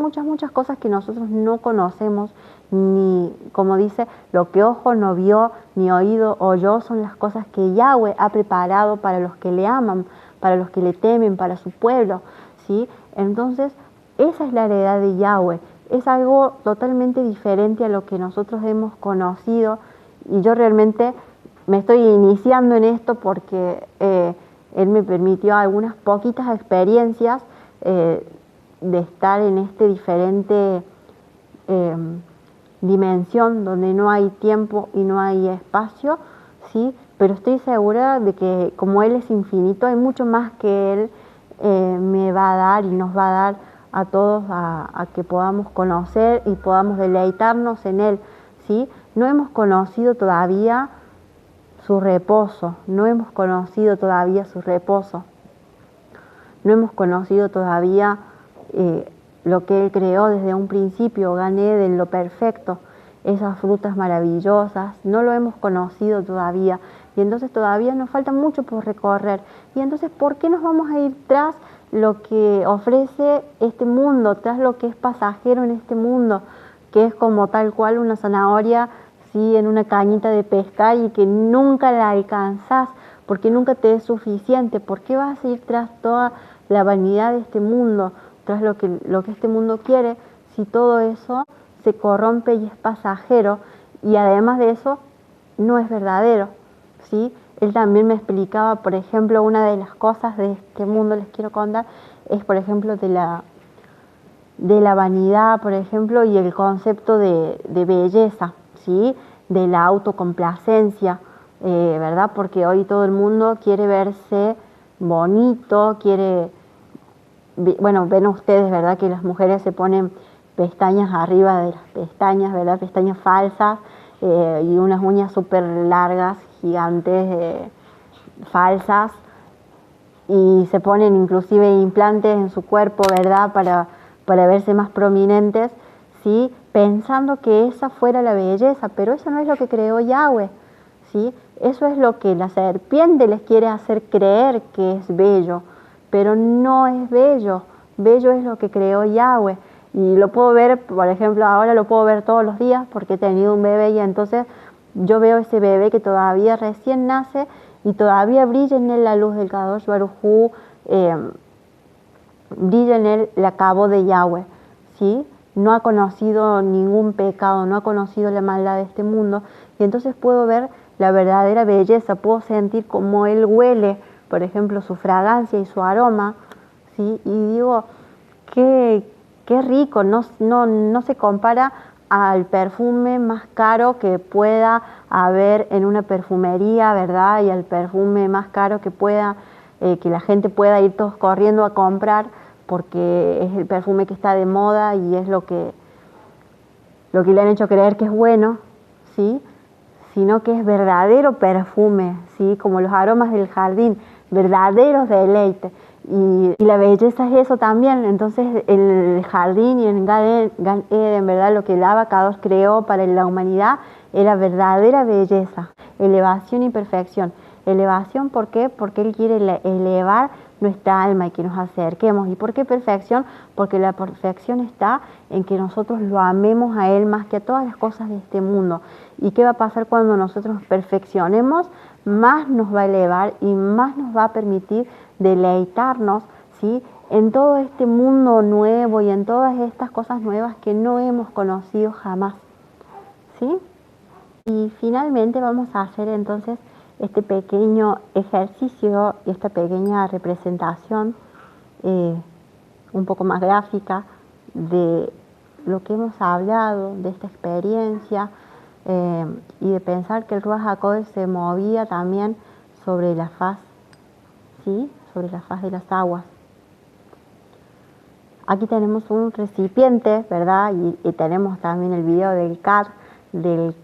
cosas que nosotros no conocemos, ni, como dice, lo que ojo no vio, ni oído oyó, son las cosas que Yahweh ha preparado para los que le aman, para los que le temen, para su pueblo, ¿sí? Entonces, esa es la heredad de Yahweh, es algo totalmente diferente a lo que nosotros hemos conocido, y yo realmente me estoy iniciando en esto porque Él me permitió algunas poquitas experiencias de estar en este diferente dimensión donde no hay tiempo y no hay espacio, ¿sí? Pero estoy segura de que como Él es infinito, hay mucho más que Él me va a dar y nos va a dar a todos a que podamos conocer y podamos deleitarnos en Él, ¿sí? No hemos conocido todavía su reposo, no hemos conocido todavía su reposo, no hemos conocido todavía lo que Él creó desde un principio, Gan Eden, lo perfecto, esas frutas maravillosas, no lo hemos conocido todavía y entonces todavía nos falta mucho por recorrer. Y entonces, ¿por qué nos vamos a ir tras lo que ofrece este mundo, tras lo que es pasajero en este mundo, que es como tal cual una zanahoria, sí, en una cañita de pescar y que nunca la alcanzás, porque nunca te es suficiente? ¿Por qué vas a ir tras toda la vanidad de este mundo, tras lo que este mundo quiere, si todo eso se corrompe y es pasajero y además de eso no es verdadero, ¿sí? Él también me explicaba, por ejemplo, una de las cosas de este mundo, les quiero contar, es por ejemplo de la vanidad, por ejemplo, y el concepto de belleza, ¿sí? De la autocomplacencia, ¿verdad? Porque hoy todo el mundo quiere verse bonito, bueno, ven ustedes, ¿verdad? Que las mujeres se ponen pestañas arriba de las pestañas, ¿verdad? Pestañas falsas y unas uñas súper largas, gigantes, falsas, y se ponen inclusive implantes en su cuerpo, ¿verdad? Para verse más prominentes, ¿sí? Pensando que esa fuera la belleza, pero eso no es lo que creó Yahweh, ¿sí? Eso es lo que la serpiente les quiere hacer creer que es bello, pero no es bello. Bello es lo que creó Yahweh. Y lo puedo ver, por ejemplo, ahora lo puedo ver todos los días porque he tenido un bebé y entonces yo veo ese bebé que todavía recién nace y todavía brilla en él la luz del Kadosh Baruj Hu, brilla en él la cabo de Yahweh, ¿sí? No ha conocido ningún pecado, no ha conocido la maldad de este mundo y entonces puedo ver la verdadera belleza, puedo sentir cómo él huele, por ejemplo, su fragancia y su aroma, ¿sí? Y digo, qué rico, no se compara al perfume más caro que pueda haber en una perfumería, ¿verdad? Y al perfume más caro que pueda, que la gente pueda ir todos corriendo a comprar porque es el perfume que está de moda y es lo que le han hecho creer que es bueno, ¿sí? Sino que es verdadero perfume, ¿sí? Como los aromas del jardín, verdaderos deleites. Y la belleza es eso también. Entonces el jardín y en Gan Eden, ¿verdad? Lo que el Abacados creó para la humanidad era verdadera belleza, elevación y perfección. Elevación, ¿por qué? Porque Él quiere elevar nuestra alma y que nos acerquemos. ¿Y por qué perfección? Porque la perfección está en que nosotros lo amemos a Él más que a todas las cosas de este mundo. ¿Y qué va a pasar cuando nosotros nos perfeccionemos? Más nos va a elevar y más nos va a permitir deleitarnos, ¿sí? En todo este mundo nuevo y en todas estas cosas nuevas que no hemos conocido jamás, ¿sí? Y finalmente vamos a hacer entonces este pequeño ejercicio y esta pequeña representación un poco más gráfica de lo que hemos hablado, de esta experiencia y de pensar que el Ruach HaKodesh se movía también sobre la faz, ¿sí? Sobre la faz de las aguas. Aquí tenemos un recipiente, ¿verdad? Y tenemos también el video del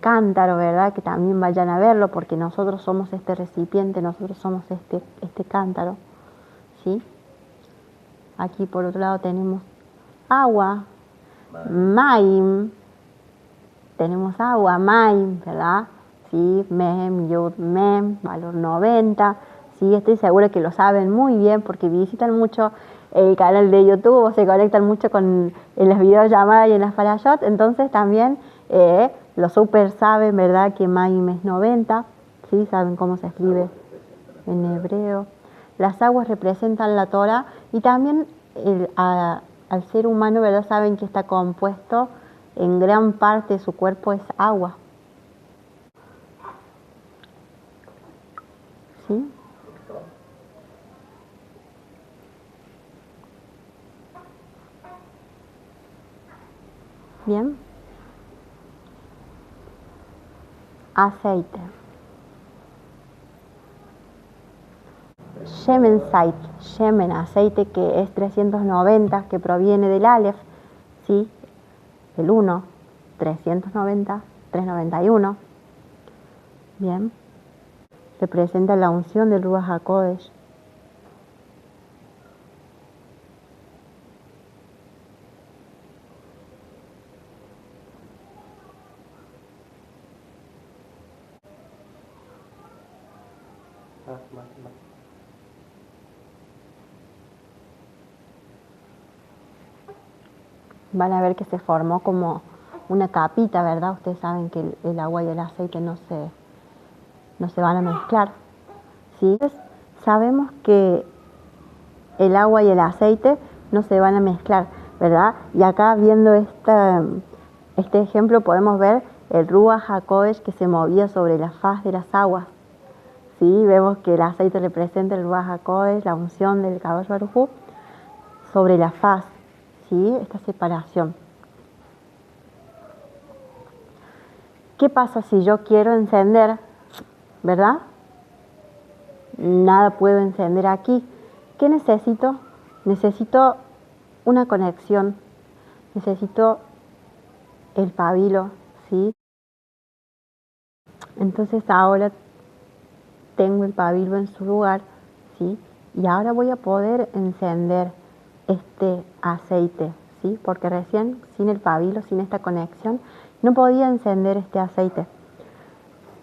cántaro, ¿verdad? Que también vayan a verlo porque nosotros somos este recipiente, nosotros somos este cántaro, ¿sí? Aquí por otro lado tenemos agua, Maim, tenemos agua, Maim, ¿verdad? Sí, Mem, Yud, Mem, valor 90. Sí, estoy segura que lo saben muy bien porque visitan mucho el canal de YouTube o se conectan mucho en las videollamadas y en las parashot. Entonces también los super saben, ¿verdad? Que Maim es 90. Sí, saben cómo se escribe en hebreo. Las aguas representan la Torah y también al ser humano, ¿verdad? Saben que está compuesto en gran parte de su cuerpo es agua. ¿Sí? Bien. aceite. Shemen Zait, Shemen, aceite, que es 390, que proviene del Aleph, ¿sí? El 1, 390, 391. Bien. Representa la unción del Ruach HaKodesh. Van a ver que se formó como una capita, ¿verdad? Ustedes saben que el agua y el aceite no se van a mezclar, ¿sí? Entonces, sabemos que el agua y el aceite no se van a mezclar, ¿verdad? Y acá viendo este ejemplo podemos ver el Ruach HaKodesh que se movía sobre la faz de las aguas, ¿sí? Vemos que el aceite representa el Ruach HaKodesh, la unción del Kadosh Baruj Hu, sobre la faz, ¿sí? Esta separación. ¿Qué pasa si yo quiero encender, verdad? Nada puedo encender aquí. ¿Qué necesito? Necesito una conexión, necesito el pabilo, ¿sí? Entonces ahora tengo el pabilo en su lugar, ¿sí? Y ahora voy a poder encender este aceite, ¿sí? Porque recién sin el pabilo, sin esta conexión, no podía encender este aceite.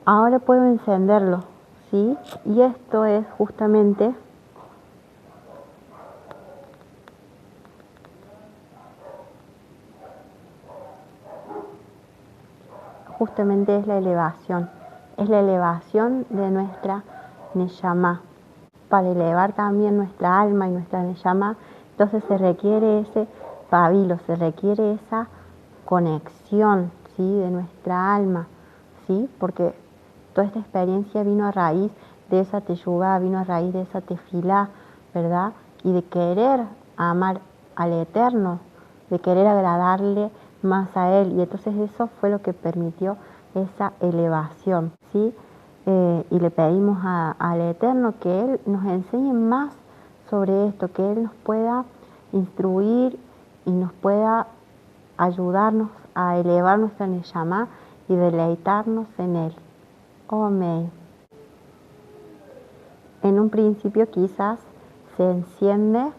Ahora puedo encenderlo, ¿sí? Y esto es justamente es la elevación de nuestra Neshama. Para elevar también nuestra alma y nuestra Neshama, entonces se requiere ese pabilo, se requiere esa conexión, ¿sí? De nuestra alma, ¿sí? Porque toda esta experiencia vino a raíz de esa teshuvá, vino a raíz de esa tefilá, ¿verdad? Y de querer amar al Eterno, de querer agradarle más a Él. Y entonces eso fue lo que permitió esa elevación, ¿sí? Y le pedimos al Eterno que Él nos enseñe más sobre esto, que Él nos pueda instruir y nos pueda ayudarnos a elevar nuestra Neshama y deleitarnos en Él. Amén. En un principio quizás se enciende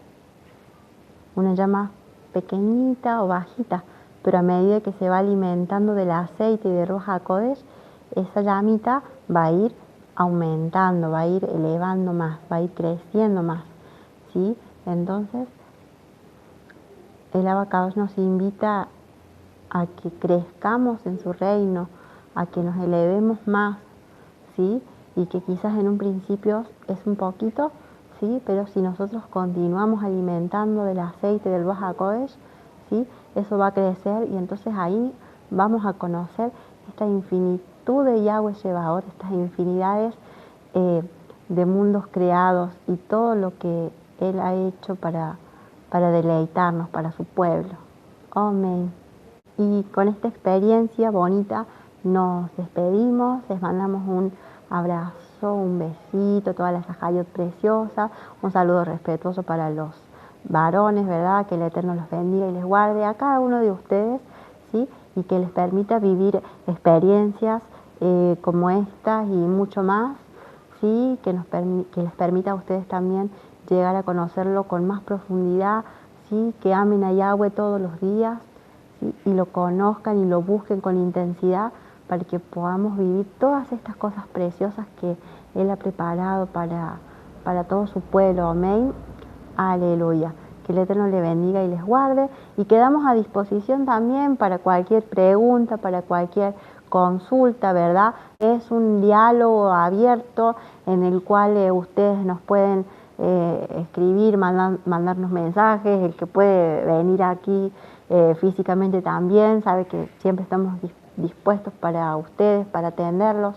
una llama pequeñita o bajita, pero a medida que se va alimentando del aceite y de Ruach HaKodesh, esa llamita va a ir aumentando, va a ir elevando más, va a ir creciendo más, ¿sí? Entonces, el Abacados nos invita a que crezcamos en su reino, a que nos elevemos más, ¿sí? Y que quizás en un principio es un poquito, ¿sí? Pero si nosotros continuamos alimentando del aceite del Ruach HaKodesh, ¿sí? Eso va a crecer y entonces ahí vamos a conocer esta infinitud de Yahweh Shebaot, estas infinidades de mundos creados y todo lo que Él ha hecho para deleitarnos, para su pueblo. Amén. Y con esta experiencia bonita nos despedimos, les mandamos un abrazo, un besito, todas las ajayot preciosas, un saludo respetuoso para los varones, ¿verdad? Que el Eterno los bendiga y les guarde a cada uno de ustedes, ¿sí? Y que les permita vivir experiencias como estas y mucho más, ¿sí? Que les permita a ustedes también llegar a conocerlo con más profundidad, ¿sí? Que amen a Yahweh todos los días, ¿sí? Y lo conozcan y lo busquen con intensidad para que podamos vivir todas estas cosas preciosas que Él ha preparado para todo su pueblo. Amén. Aleluya. Que el Eterno le bendiga y les guarde. Y quedamos a disposición también para cualquier pregunta, para cualquier consulta, ¿verdad? Es un diálogo abierto en el cual ustedes nos pueden escribir, mandarnos mensajes. El que puede venir aquí físicamente también, sabe que siempre estamos dispuestos para ustedes, para atenderlos,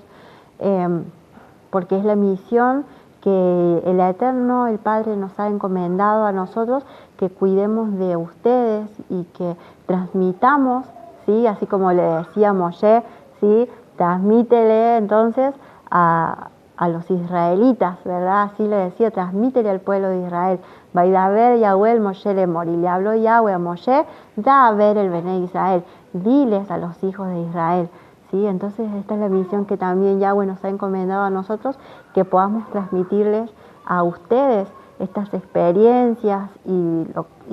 porque es la misión que el Eterno, el Padre, nos ha encomendado a nosotros, que cuidemos de ustedes y que transmitamos, ¿sí? Así como le decía Moshe, ¿sí? transmítele entonces a los israelitas, ¿verdad? Así le decía, transmítele al pueblo de Israel. Vaidaber Yahweh el Moshe lemor, y le habló Yahweh a Moshe, da a ver el Bené Israel, diles a los hijos de Israel. ¿Sí? Entonces esta es la misión que también Yahweh nos ha encomendado a nosotros, que podamos transmitirles a ustedes estas experiencias y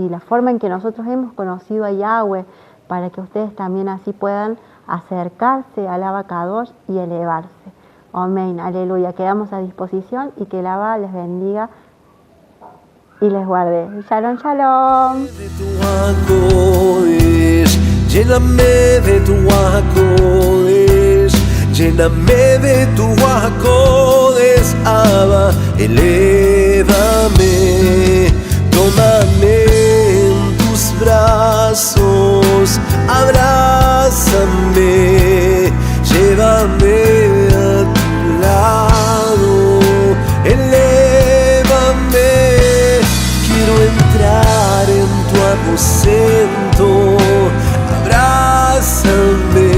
la forma en que nosotros hemos conocido a Yahweh, para que ustedes también así puedan acercarse al Abacadosh y elevarse. Amén, aleluya. Quedamos a disposición y que el Abba les bendiga y les guarde. Shalom, shalom. Lléname de tu Kodesh, lléname de tu Kodesh, Abba, elévame, tómame en tus brazos, abrázame, llévame a tu lado, elévame, quiero entrar en tu aposento. Abrázame,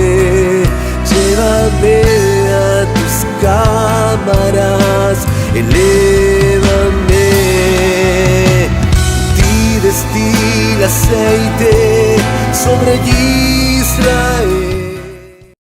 llévame a tus cámaras, elévame. Destila aceite sobre allí.